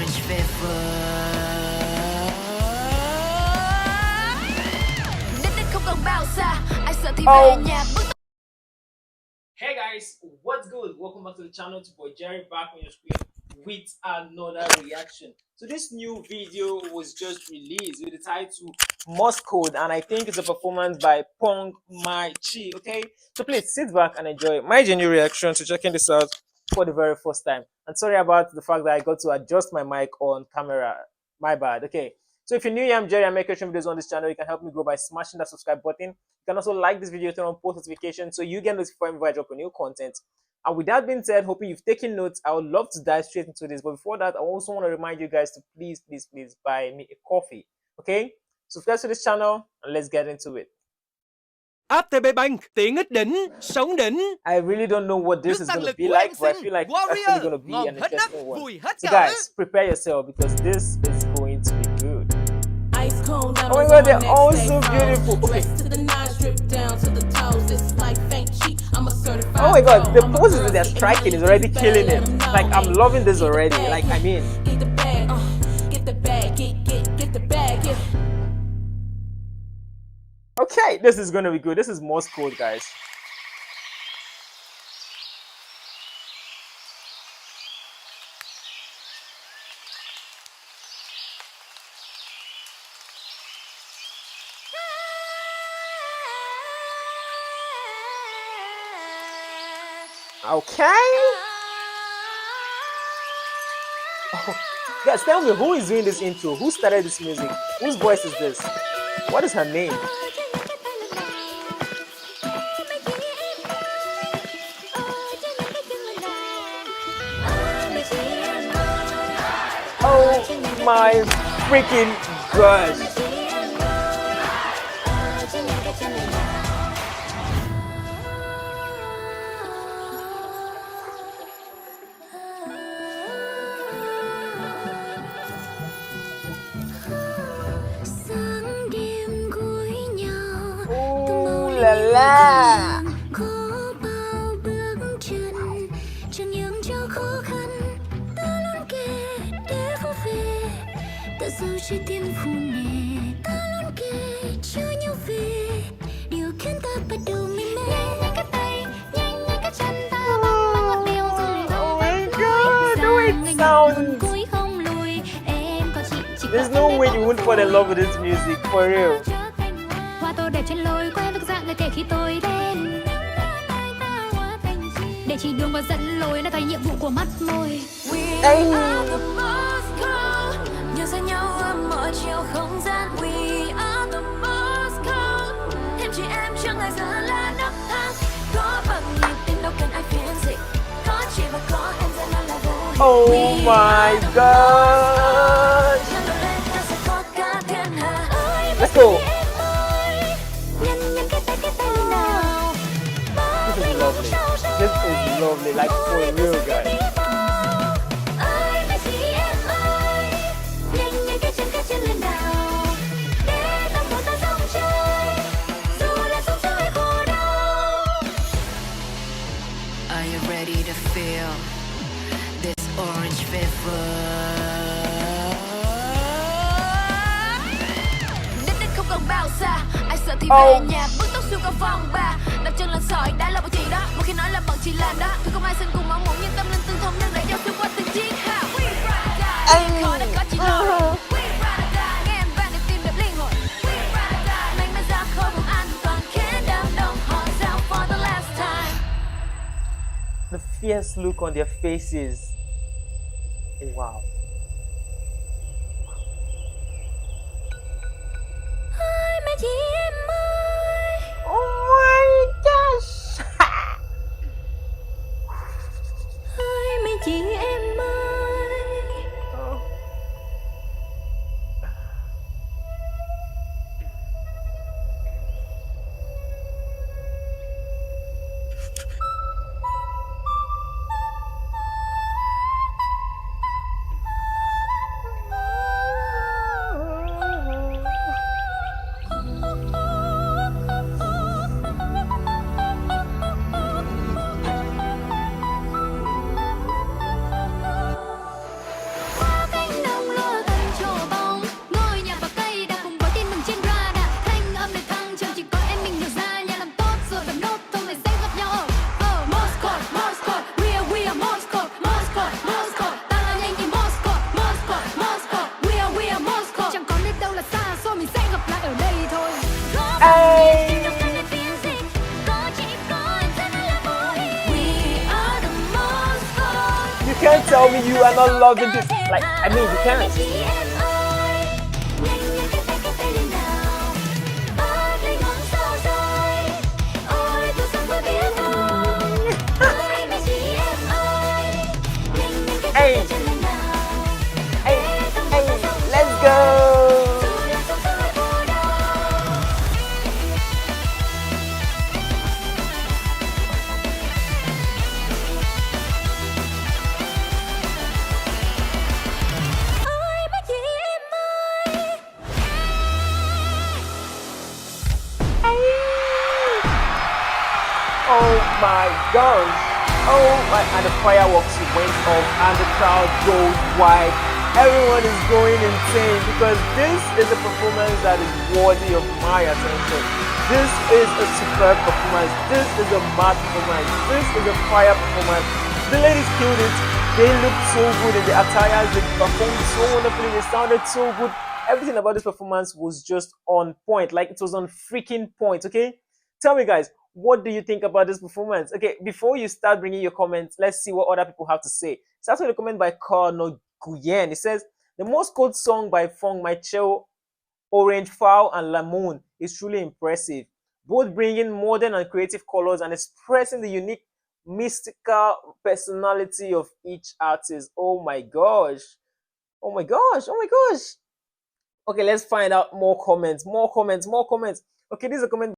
orange fever. Hey guys, what's good? Welcome back to the channel. It's boy Jerry back on your screen with another reaction. So this new video was just released with the title MORSE Code, and I think it's a performance by Phương Mỹ Chi. Okay, so please sit back and enjoy my genuine reaction to checking this out for the very first time. And sorry about the fact that I got to adjust my mic on camera. My bad. Okay. So if you're new here, I'm Jerry. I make creation videos on this channel. You can help me grow by smashing that subscribe button. You can also like this video, turn on post notifications so you get notified whenever I drop a new content. And with that being said, hoping you've taken notes, I would love to dive straight into this. But before that, I also want to remind you guys to please buy me a coffee. Okay? Subscribe to this channel and let's get into it. ATB Bank, tiện ích đỉnh, sống đỉnh. I really don't know what this is going to be like, but I feel like it's actually going to be an interesting one. So guys, prepare yourself because this is going to be good. Oh my god, they're all so beautiful. Okay. Oh my god, the poses that they're striking is already killing it. Like, I'm loving this already. Like, I mean, okay, this is gonna be good. This is MORSE Code, guys. Okay. Oh, guys, tell me, who is doing this intro? Who started this music? Whose voice is this? What is her name? Oh my freaking gosh. Ooh la la. There's no way you wouldn't fall in love with this music, for real. Oh my god! Let's go! This is lovely. This is lovely, like for real, guys. Are you ready to feel this orange fever? Ai sợ thì về nhà bước tốc siêu cao phong ba đặt chân lên sỏi đã là một chị đó một khi nói là bọn chị làm đó tôi không ai xin cùng mong muốn nhưng tâm linh tương thông đang đợi nhau xuyên qua từng chiếc hào khó đã có chị lo nghe em vang để tim đập liên hồi mình mới ra khơi vùng an toàn khiến đám đông họ down for the last time. The fierce look on their faces. Wow. Oh my gosh. tell me you are not loving this. Like, I mean, you can't. Hey, hey, hey, let's go. Oh my gosh. Oh my, and the fireworks went off and the crowd goes wild. Everyone is going insane because this is a performance that is worthy of my attention. This is a superb performance. This is a mad performance. This is a fire performance. The ladies killed it. They looked so good in the attires. They performed so wonderfully. They sounded so good. Everything about this performance was just on point. Like, it was on freaking point, okay? Tell me, guys, what do you think about this performance? Okay, before you start bringing your comments, let's see what other people have to say. Start with a comment by Carno Guyen. It says, the Morse Code song by Phuong Michael, Orange, Phao, and Lamoon is truly impressive. Both bringing modern and creative colors and expressing the unique mystical personality of each artist. Oh my gosh. Oh my gosh. Oh my gosh. Okay, let's find out more comments. More comments. More comments. Okay, this is a comment